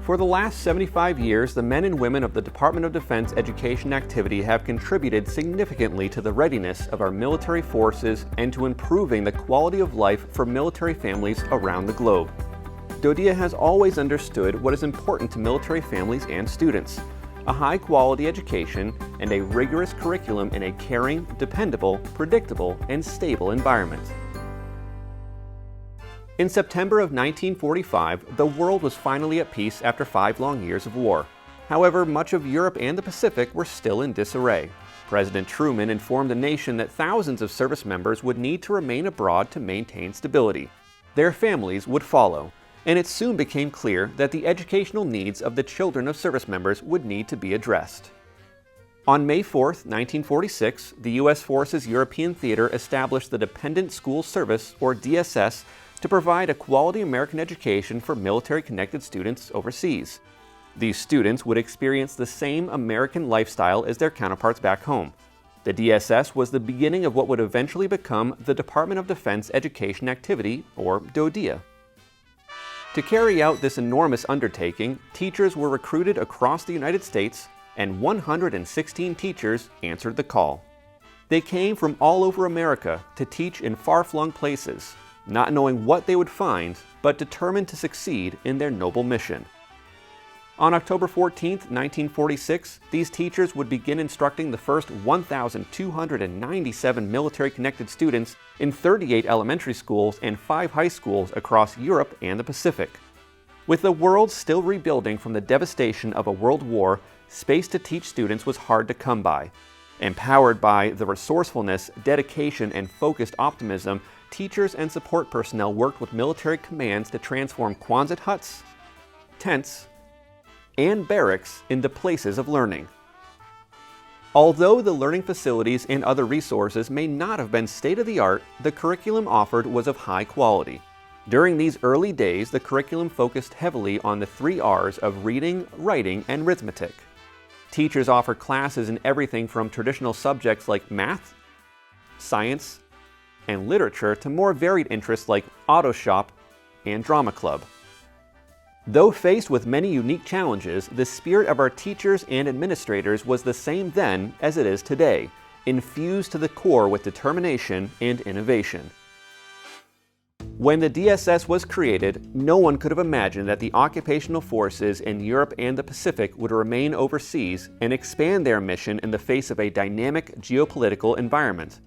For the last 75 years, the men and women of the Department of Defense education activity have contributed significantly to the readiness of our military forces and to improving the quality of life for military families around the globe. DoDEA has always understood what is important to military families and students: a high-quality education and a rigorous curriculum in a caring, dependable, predictable, and stable environment. In September of 1945, the world was finally at peace after 5 long years of war. However, much of Europe and the Pacific were still in disarray. President Truman informed the nation that thousands of service members would need to remain abroad to maintain stability. Their families would follow, and it soon became clear that the educational needs of the children of service members would need to be addressed. On May 4, 1946, the U.S. Forces European Theater established the Dependent School Service, or DSS, to provide a quality American education for military-connected students overseas. These students would experience the same American lifestyle as their counterparts back home. The DSS was the beginning of what would eventually become the Department of Defense Education Activity, or DoDEA. To carry out this enormous undertaking, teachers were recruited across the United States, and 116 teachers answered the call. They came from all over America to teach in far-flung places, not knowing what they would find, but determined to succeed in their noble mission. On October 14, 1946, these teachers would begin instructing the first 1,297 military-connected students in 38 elementary schools and 5 high schools across Europe and the Pacific. With the world still rebuilding from the devastation of a world war, space to teach students was hard to come by. Empowered by the resourcefulness, dedication, and focused optimism, teachers and support personnel worked with military commands to transform Quonset huts, tents, and barracks into places of learning. Although the learning facilities and other resources may not have been state-of-the-art, the curriculum offered was of high quality. During these early days, the curriculum focused heavily on the 3 R's of reading, writing, and arithmetic. Teachers offered classes in everything from traditional subjects like math, science, and literature to more varied interests like auto shop and drama club. Though faced with many unique challenges, the spirit of our teachers and administrators was the same then as it is today, infused to the core with determination and innovation. When the DSS was created, no one could have imagined that the occupational forces in Europe and the Pacific would remain overseas and expand their mission in the face of a dynamic geopolitical environment.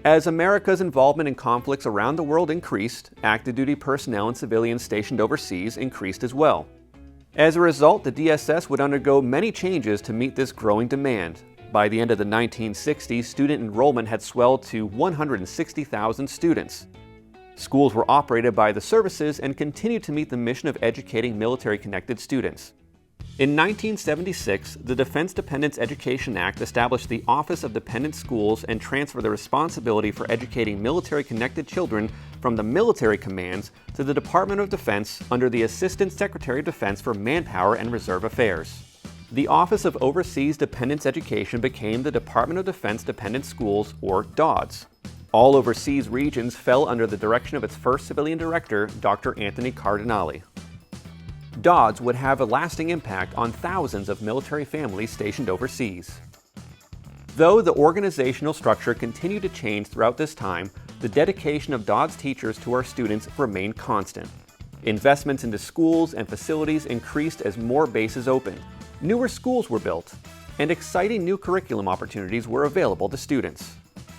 As America's involvement in conflicts around the world increased, active duty personnel and civilians stationed overseas increased as well. As a result, the DSS would undergo many changes to meet this growing demand. By the end of the 1960s, student enrollment had swelled to 160,000 students. Schools were operated by the services and continued to meet the mission of educating military-connected students. In 1976, the Defense Dependents Education Act established the Office of Dependent Schools and transferred the responsibility for educating military-connected children from the military commands to the Department of Defense under the Assistant Secretary of Defense for Manpower and Reserve Affairs. The Office of Overseas Dependents Education became the Department of Defense Dependent Schools, or DoDES. All overseas regions fell under the direction of its first civilian director, Dr. Anthony Cardinale. DoDES would have a lasting impact on thousands of military families stationed overseas. Though the organizational structure continued to change throughout this time, the dedication of DoDES teachers to our students remained constant. Investments into schools and facilities increased as more bases opened. Newer schools were built, and exciting new curriculum opportunities were available to students.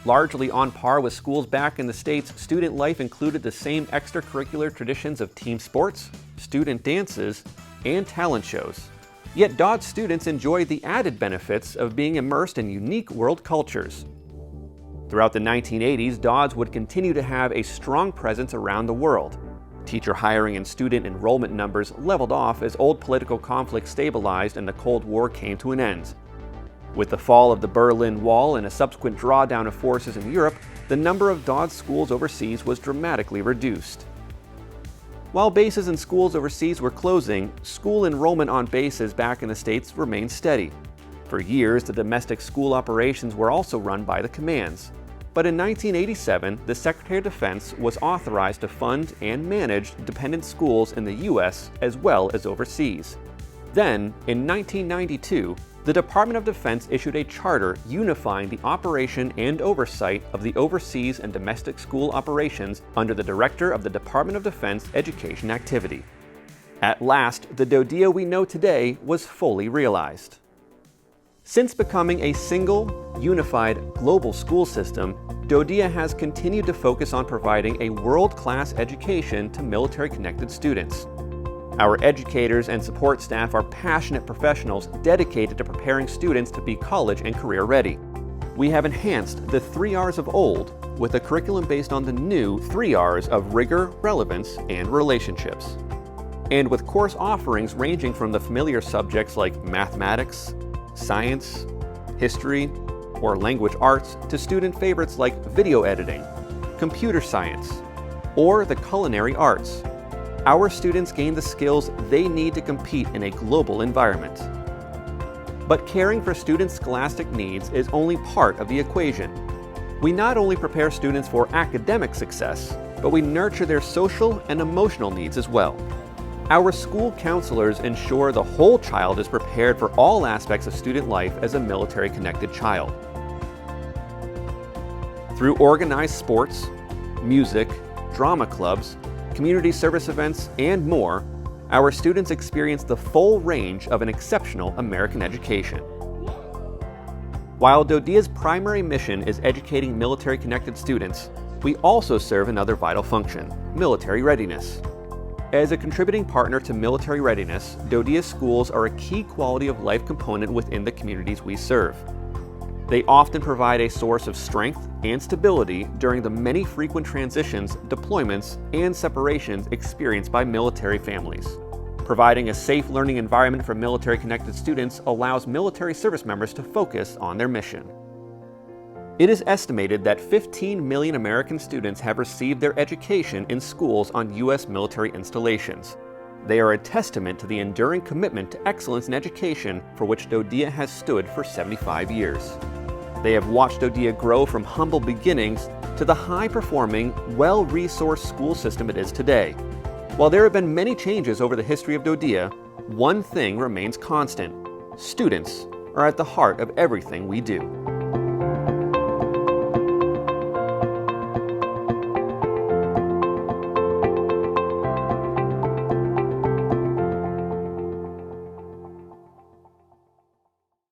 Largely on par with schools back in the States, student life included the same extracurricular traditions of team sports, student dances, and talent shows. Yet DoDES students enjoyed the added benefits of being immersed in unique world cultures. Throughout the 1980s, DoDES would continue to have a strong presence around the world. Teacher hiring and student enrollment numbers leveled off as old political conflicts stabilized and the Cold War came to an end. With the fall of the Berlin Wall and a subsequent drawdown of forces in Europe, the number of DoDES schools overseas was dramatically reduced. While bases and schools overseas were closing, school enrollment on bases back in the States remained steady. For years, the domestic school operations were also run by the commands. But in 1987, the Secretary of Defense was authorized to fund and manage dependent schools in the U.S. as well as overseas. Then, in 1992, the Department of Defense issued a charter unifying the operation and oversight of the overseas and domestic school operations under the Director of the Department of Defense Education Activity. At last, the DoDEA we know today was fully realized. Since becoming a single, unified, global school system, DoDEA has continued to focus on providing a world-class education to military-connected students. Our educators and support staff are passionate professionals dedicated to preparing students to be college and career ready. We have enhanced the 3 R's of old with a curriculum based on the new 3 R's of rigor, relevance, and relationships. And with course offerings ranging from the familiar subjects like mathematics, science, history, or language arts to student favorites like video editing, computer science, or the culinary arts. Our students gain the skills they need to compete in a global environment. But caring for students' scholastic needs is only part of the equation. We not only prepare students for academic success, but we nurture their social and emotional needs as well. Our school counselors ensure the whole child is prepared for all aspects of student life as a military-connected child. Through organized sports, music, drama clubs, community service events, and more, our students experience the full range of an exceptional American education. While DoDEA's primary mission is educating military-connected students, we also serve another vital function: military readiness. As a contributing partner to military readiness, DoDEA schools are a key quality of life component within the communities we serve. They often provide a source of strength and stability during the many frequent transitions, deployments, and separations experienced by military families. Providing a safe learning environment for military-connected students allows military service members to focus on their mission. It is estimated that 15 million American students have received their education in schools on U.S. military installations. They are a testament to the enduring commitment to excellence in education for which DoDEA has stood for 75 years. They have watched DoDEA grow from humble beginnings to the high-performing, well-resourced school system it is today. While there have been many changes over the history of DoDEA, one thing remains constant: students are at the heart of everything we do.